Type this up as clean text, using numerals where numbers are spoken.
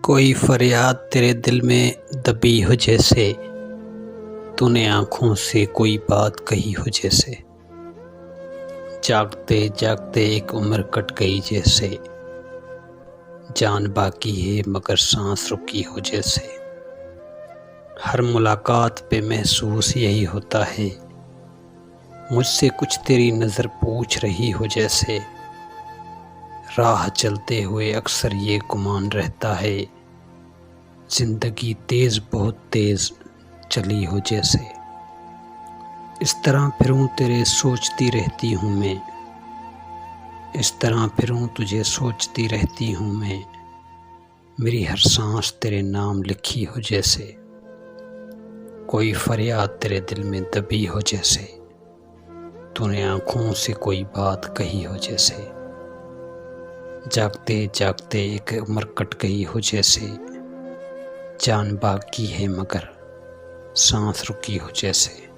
कोई फरियाद तेरे दिल में दबी हो जैसे, तूने आँखों से कोई बात कही हो जैसे। जागते जागते एक उम्र कट गई जैसे, जान बाकी है मगर सांस रुकी हो जैसे। हर मुलाकात पे महसूस यही होता है, मुझसे कुछ तेरी नज़र पूछ रही हो जैसे। राह चलते हुए अक्सर ये गुमान रहता है, ज़िंदगी तेज़ बहुत तेज़ चली हो जैसे। इस तरह फिरूं तेरे सोचती रहती हूँ मैं, इस तरह फिरूं तुझे सोचती रहती हूँ मैं। मेरी हर सांस तेरे नाम लिखी हो जैसे, कोई फरियाद तेरे दिल में दबी हो जैसे, तूने आँखों से कोई बात कही हो जैसे। जागते जागते एक उम्र कट गई हो जैसे, जान बाकी है मगर सांस रुकी हो जैसे।